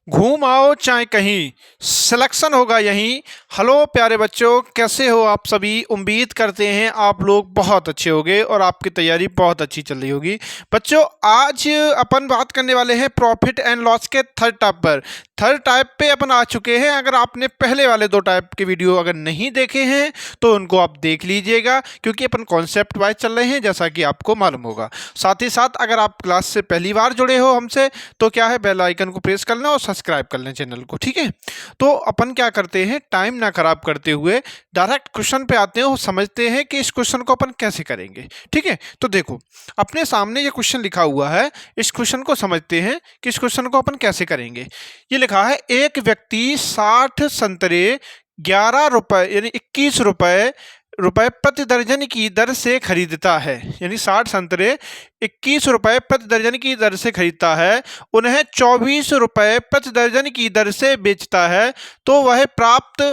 घूम आओ चाहे कहीं, सिलेक्शन होगा यहीं। हेलो प्यारे बच्चों, कैसे हो आप सभी। उम्मीद करते हैं आप लोग बहुत अच्छे होंगे और आपकी तैयारी बहुत अच्छी चल रही होगी। बच्चों, आज अपन बात करने वाले हैं प्रॉफिट एंड लॉस के थर्ड टाइप पर। थर्ड टाइप पे अपन आ चुके हैं। अगर आपने पहले वाले दो टाइप के वीडियो अगर नहीं देखे हैं तो उनको आप देख लीजिएगा, क्योंकि अपन कॉन्सेप्ट वाइज चल रहे हैं, जैसा कि आपको मालूम होगा। साथ ही साथ अगर आप क्लास से पहली बार जुड़े हो हमसे, तो क्या है, बेल आइकन को प्रेस कर लें और सब्सक्राइब कर लें चैनल को, ठीक है। तो अपन क्या करते हैं, टाइम ना खराब करते हुए डायरेक्ट क्वेश्चन पे आते हैं और समझते हैं कि इस क्वेश्चन को अपन कैसे करेंगे, ठीक है। तो देखो, अपने सामने ये क्वेश्चन लिखा हुआ है, इस क्वेश्चन को समझते हैं कि इस क्वेश्चन को अपन कैसे करेंगे। ये लिखा है, एक व्यक्ति 60 संतरे 11 रुपए यानी 21 रुपए प्रति दर्जन की दर से खरीदता है। यानी 60 संतरे 21 रुपए प्रति दर्जन की दर से खरीदता है, उन्हें 24 रुपए प्रति दर्जन की दर से बेचता है, तो वह प्राप्त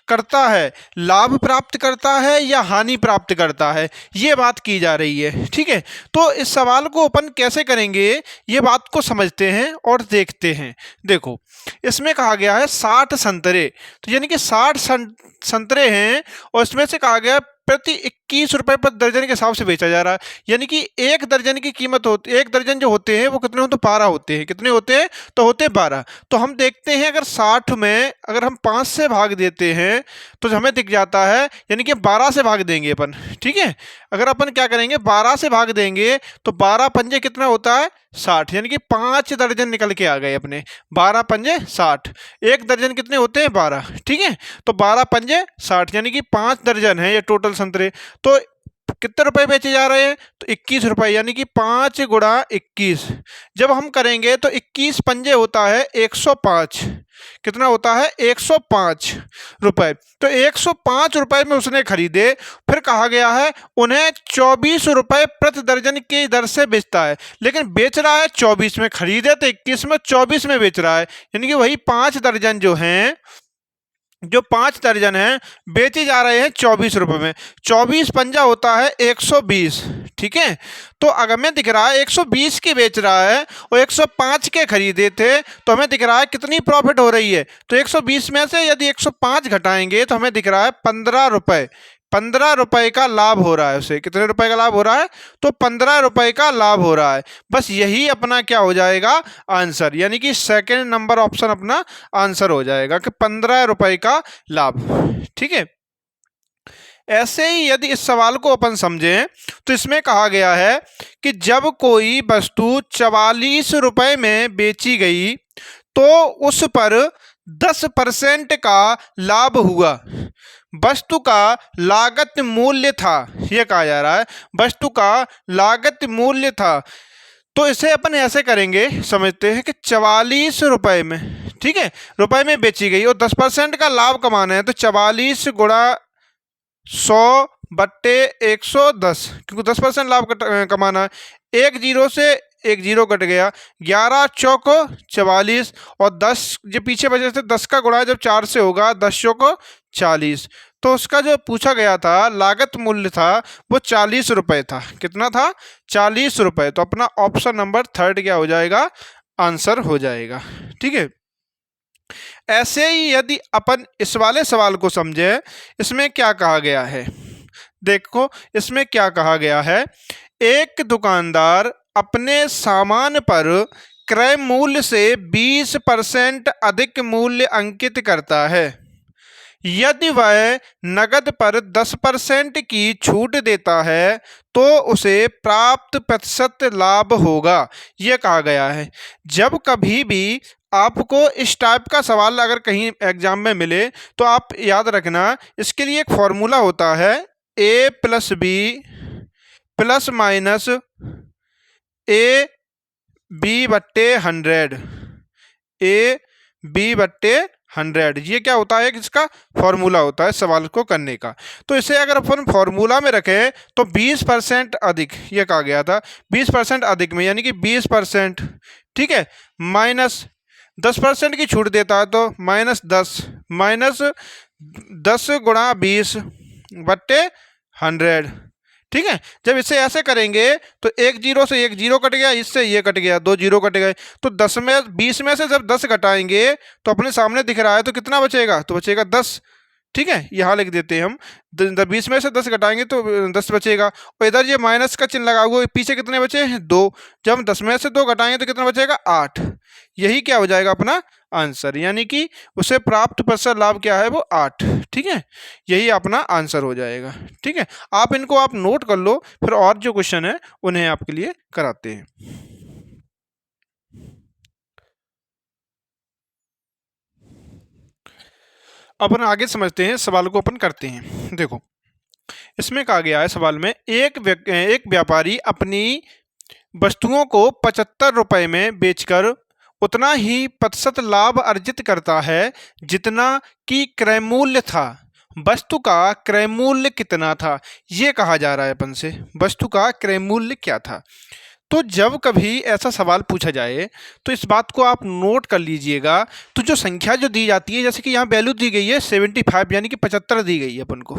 करता है, लाभ प्राप्त करता है या हानि प्राप्त करता है, ये बात की जा रही है, ठीक है। तो इस सवाल को अपन कैसे करेंगे, ये बात को समझते हैं और देखते हैं। देखो, इसमें कहा गया है 60 संतरे, तो यानी कि 60 संतरे हैं और इसमें से कहा गया प्रति 21 रुपए प्रति दर्जन के हिसाब से बेचा जा रहा है। यानी कि एक दर्जन की कीमत होती, एक दर्जन जो होते हैं वो कितने होते हैं, 12 होते हैं। कितने होते हैं, तो होते हैं 12। तो हम देखते हैं, अगर 60 में अगर हम 5 से भाग देते हैं तो हमें दिख जाता है, यानी कि 12 से भाग देंगे अपन, ठीक है। अगर अपन क्या करेंगे, 12 से भाग देंगे तो 12 पंजे कितना होता है, 60। यानी कि 5 दर्जन निकल के आ गए अपने, 12 पंजे 60। एक दर्जन कितने होते हैं, 12, ठीक है। तो 12 पंजे 60 यानी कि 5 दर्जन है ये टोटल संतरे। तो कितने रुपए बेचे जा रहे हैं, तो 21 रुपए, यानी कि 5 गुणा 21 जब हम करेंगे तो 21 पंजे होता है 105। कितना होता है, 105 रुपए। तो 105 रुपए में उसने खरीदे, फिर कहा गया है उन्हें 24 रुपए प्रति दर्जन की दर से बेचता है। लेकिन बेच रहा है 24 में, खरीदे तो 21 में, 24 में बेच रहा है। यानी कि वही 5 दर्जन जो हैं, जो 5 दर्जन हैं, बेचे जा रहे हैं 24 रुपए में। 24 पंजा होता है 120, ठीक है। तो अगर हमें दिख रहा है 120 के बेच रहा है और 105 के खरीदे थे, तो हमें दिख रहा है कितनी प्रॉफिट हो रही है। तो 120 में से यदि 105 घटाएंगे तो हमें दिख रहा है 15 रुपए। 15 रुपए का लाभ हो रहा है उसे। कितने रुपए का लाभ हो रहा है, तो 15 रुपए का लाभ हो रहा है। बस यही अपना क्या हो जाएगा, आंसर। यानी कि सेकंड नंबर ऑप्शन अपना आंसर हो जाएगा कि 15 रुपए का लाभ, ठीक है। ऐसे ही यदि इस सवाल को अपन समझें तो इसमें कहा गया है कि जब कोई वस्तु 44 रुपए में बेची गई तो उस पर 10% का लाभ हुआ। वस्तु का लागत मूल्य था, यह कहा जा रहा है वस्तु का लागत मूल्य था। तो इसे अपन ऐसे करेंगे, समझते हैं कि 44 रुपए में, ठीक है, रुपए में बेची गई और 10% का लाभ कमाना है, तो 44 गुणा 100 बट्टे 110, क्योंकि 10% लाभ कमाना है। एक जीरो से एक जीरो कट गया, 11 चौक 44 और 10 जो पीछे बचे थे 10 का गुणा जब 4 से होगा, 10 चौक 40। तो उसका जो पूछा गया था लागत मूल्य था वो 40 रुपए था। कितना था, 40 रुपए। तो अपना ऑप्शन नंबर थर्ड क्या हो जाएगा, आंसर हो जाएगा, ठीक है। ऐसे ही यदि अपन इस वाले सवाल को समझें, इसमें क्या कहा गया है, देखो इसमें क्या कहा गया है। एक दुकानदार अपने सामान पर क्रय मूल्य से 20% अधिक मूल्य अंकित करता है। यदि वह नकद पर 10% की छूट देता है तो उसे प्राप्त प्रतिशत लाभ होगा, यह कहा गया है। जब कभी भी आपको इस टाइप का सवाल अगर कहीं एग्जाम में मिले तो आप याद रखना, इसके लिए एक फॉर्मूला होता है, a plus b plus minus a b बट्टे 100, ए बी बट्टे 100। ये क्या होता है, इसका फॉर्मूला होता है सवाल को करने का। तो इसे अगर अपन फॉर्मूला में रखें तो 20% अधिक, ये कहा गया था 20% अधिक में, यानी कि 20%, ठीक है, माइनस 10% की छूट देता है तो -10, -10 गुणा 20 बट्टे 100, ठीक है। जब इसे ऐसे करेंगे तो एक जीरो से एक जीरो कट गया, इससे ये कट गया, दो जीरो कट गए। तो 20 में से जब 10 घटाएंगे तो अपने सामने दिख रहा है तो कितना बचेगा, तो बचेगा 10। ठीक है, यहाँ लिख देते हैं हम 20 में से 10 घटाएंगे तो 10 बचेगा। और इधर ये माइनस का चिन्ह लगा हुआ है, पीछे कितने बचे हैं, 2। जब हम 10 में से 2 घटाएंगे तो कितना बचेगा, 8। यही क्या हो जाएगा अपना आंसर, यानी कि उसे प्राप्त प्रतिशत लाभ क्या है, वो 8। ठीक है, यही अपना आंसर हो जाएगा। ठीक है, आप इनको आप नोट कर लो, फिर और जो क्वेश्चन है उन्हें आपके लिए कराते हैं। अपन आगे समझते हैं, सवाल को अपन करते हैं। देखो, इसमें कहा गया है सवाल में, एक व्यापारी अपनी वस्तुओं को 75 रुपए में बेचकर उतना ही प्रतिशत लाभ अर्जित करता है जितना कि क्रय मूल्य था। वस्तु का क्रय मूल्य कितना था, ये कहा जा रहा है अपन से, वस्तु का क्रय मूल्य क्या था। तो जब कभी ऐसा सवाल पूछा जाए तो इस बात को आप नोट कर लीजिएगा। तो जो संख्या जो दी जाती है, जैसे कि यहाँ वैल्यू दी गई है 75, यानी कि 75 दी गई है अपन को।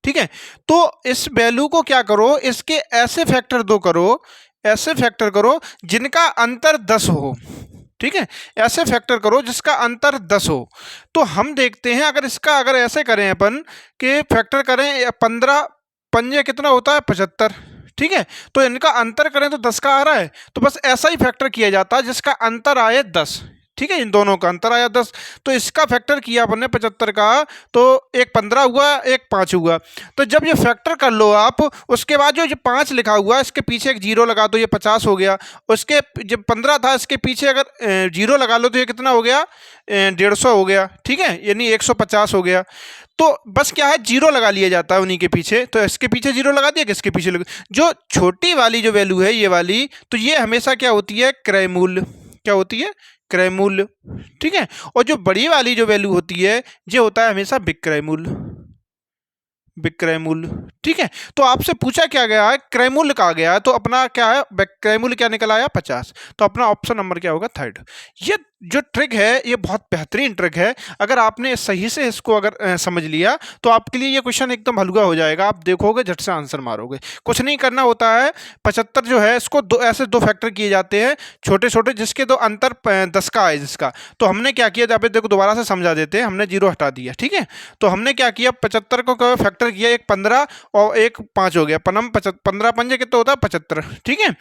ठीक है, तो इस वैल्यू को क्या करो, इसके ऐसे फैक्टर दो करो, ऐसे फैक्टर करो जिनका अंतर 10 हो। ठीक है, ऐसे फैक्टर करो जिसका अंतर 10 हो। तो हम देखते हैं, अगर इसका अगर ऐसे करें अपन कि फैक्टर करें 15 पंजे कितना होता है, 75। ठीक है, तो इनका अंतर करें तो 10 का आ रहा है, तो बस ऐसा ही फैक्टर किया जाता है जिसका अंतर आए 10। ठीक है, इन दोनों का अंतर आया 10, तो इसका फैक्टर किया अपन ने 75 का, तो एक 15 हुआ, एक 5 हुआ। तो जब ये फैक्टर कर लो आप, उसके बाद जो 5 लिखा हुआ है इसके पीछे एक जीरो लगा दो, ये 50 हो गया। उसके जब 15 था इसके पीछे अगर जीरो लगा लो तो ये कितना हो गया, 150 हो गया। ठीक है, यानी 150 हो गया। तो बस क्या है, जीरो लगा लिया जाता है उन्हीं के पीछे, तो इसके पीछे जीरो लगा दिया, किसके पीछे लगा, जो छोटी वाली जो वैल्यू है ये वाली, तो ये हमेशा क्या होती है, क्रय मूल्य। क्या होती है, क्रय मूल्य। ठीक है, और जो बड़ी वाली जो वैल्यू होती है ये होता है हमेशा विक्रय मूल्य, विक्रय मूल्य। ठीक है, तो आपसे पूछा क्या गया है, क्रय मूल्य कहा गया है, तो अपना क्या है, क्रय मूल्य क्या निकल आया, 50। तो अपना ऑप्शन नंबर क्या होगा, 3rd। ये जो ट्रिक है ये बहुत बेहतरीन ट्रिक है। अगर आपने सही से इसको अगर समझ लिया तो आपके लिए ये क्वेश्चन एकदम हल्का हो जाएगा, आप देखोगे झट से आंसर मारोगे। कुछ नहीं करना होता है, 75 जो है इसको ऐसे दो फैक्टर किए जाते हैं छोटे छोटे, जिसके दो अंतर 10 का है जिसका। तो हमने क्या किया, जब देखो दोबारा से समझा देते हैं, हमने जीरो हटा दिया। ठीक है, तो हमने क्या किया, 75 को फैक्टर किया, एक 15 और एक 5 हो गया, 15 पंजे कितना होता है, 75। ठीक है,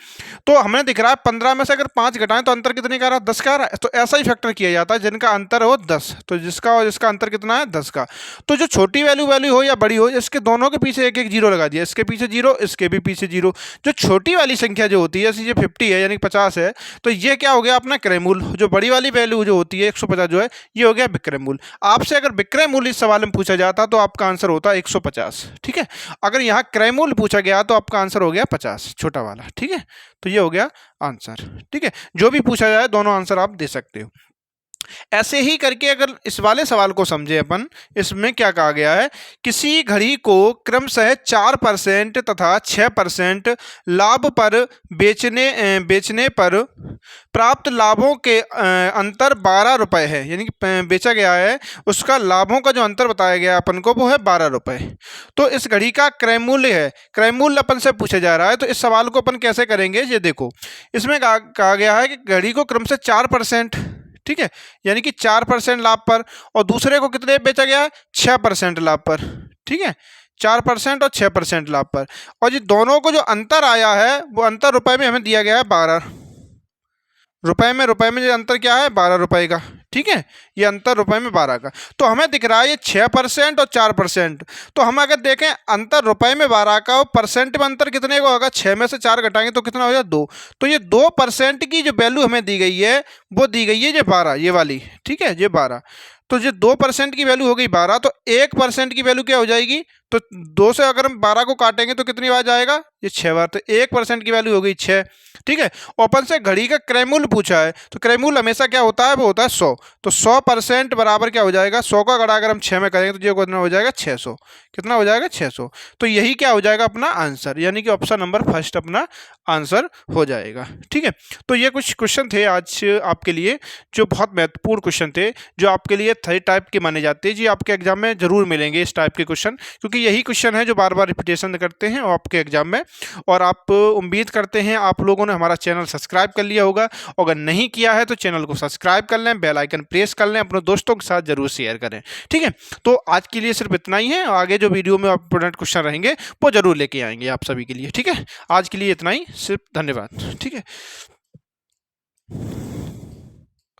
तो हमें दिख रहा है 15 में से अगर 5 घटाएं तो अंतर कितने का आ रहा है, 10 का आ रहा है। तो ऐसा ही फैक्टर किया जाता है जिनका अंतर हो 10, तो जिसका और जिसका अंतर कितना है, 10 का। तो जो छोटी वैल्यू हो या बड़ी हो, इसके दोनों के पीछे एक एक जीरो लगा दिया, इसके पीछे जीरो, इसके भी पीछे जीरो। जो छोटी वाली संख्या जो होती है, जैसे ये 50 है यानी 50 है, तो ये क्या हो गया अपना क्रय मूल्य। जो बड़ी वाली वैल्यू जो होती है 150 जो है, ये हो गया विक्रय मूल्य। आपसे अगर विक्रय मूल्य इस सवाल में पूछा जाता तो आपका आंसर होता 150। ठीक है, अगर यहाँ क्रय मूल्य पूछा गया तो आपका आंसर हो गया 50, छोटा वाला। ठीक है, तो ये हो गया आंसर। ठीक है, जो भी पूछा जाए दोनों आंसर आप दे सकते हो। ऐसे ही करके अगर इस वाले सवाल को समझे अपन, इसमें क्या कहा गया है, किसी घड़ी को क्रमशः 4% तथा 6% लाभ पर बेचने पर प्राप्त लाभों के अंतर 12 रुपए है, यानी कि बेचा गया है उसका लाभों का जो अंतर बताया गया अपन को वो है 12 रुपए। तो इस घड़ी का क्रय मूल्य है, क्रय मूल्य अपन से पूछा जा रहा है। तो इस सवाल को अपन कैसे करेंगे, ये देखो, इसमें कहा गया है कि घड़ी को क्रमशः 4%, ठीक है, यानी कि 4% लाभ पर, और दूसरे को कितने बेचा गया है, 6% लाभ पर। ठीक है, 4% और 6% लाभ पर, और ये दोनों को जो अंतर आया है वो अंतर रुपए में हमें दिया गया है 12 रुपए में जो अंतर क्या है, 12 रुपए का। ठीक है, ये अंतर रुपए में 12 का। तो हमें दिख रहा है ये 6% और 4%। तो हम अगर देखें अंतर रुपए में 12 का और परसेंट में अंतर कितने का होगा, 6 में से 4 घटाएंगे तो कितना हो जाएगा, 2। तो ये 2% की जो वैल्यू हमें दी गई है वो दी गई है ये 12, ये वाली। ठीक है, ये 12, तो ये 2% की वैल्यू हो गई 12, तो 1% की वैल्यू क्या हो जाएगी, तो 2 से अगर हम 12 को काटेंगे तो कितनी बार जाएगा, ये 6 बार, तो 1% की वैल्यू हो गई 6। ठीक है, ओपन से घड़ी का क्रय मूल्य पूछा है, तो क्रय मूल्य हमेशा क्या होता है, वो होता है 100। तो 100% बराबर क्या हो जाएगा, 100 का घड़ा अगर हम 6 में करेंगे तो ये कितना हो जाएगा, 600। कितना हो जाएगा, 600। तो यही क्या हो जाएगा अपना आंसर, यानी कि ऑप्शन नंबर फर्स्ट अपना आंसर हो जाएगा। ठीक है, तो ये कुछ क्वेश्चन थे आज आपके लिए जो बहुत महत्वपूर्ण क्वेश्चन थे, जो आपके लिए 3 टाइप के माने जाते हैं। जी आपके एग्जाम में जरूर मिलेंगे इस टाइप के क्वेश्चन, क्योंकि क्योंकि यही क्वेश्चन है जो बार बार रिपीटेशन करते हैं आपके एग्जाम में। और आप उम्मीद करते हैं आप लोगों ने हमारा चैनल सब्सक्राइब कर लिया होगा, अगर नहीं किया है तो चैनल को सब्सक्राइब कर लें, बेल आइकन प्रेस कर लें, अपने दोस्तों के साथ जरूर शेयर करें। ठीक है, तो आज के लिए सिर्फ इतना ही है, आगे जो वीडियो में इंपॉर्टेंट क्वेश्चन रहेंगे वो जरूर लेके आएंगे आप सभी के लिए। ठीक है, आज के लिए इतना ही, सिर्फ धन्यवाद। ठीक है।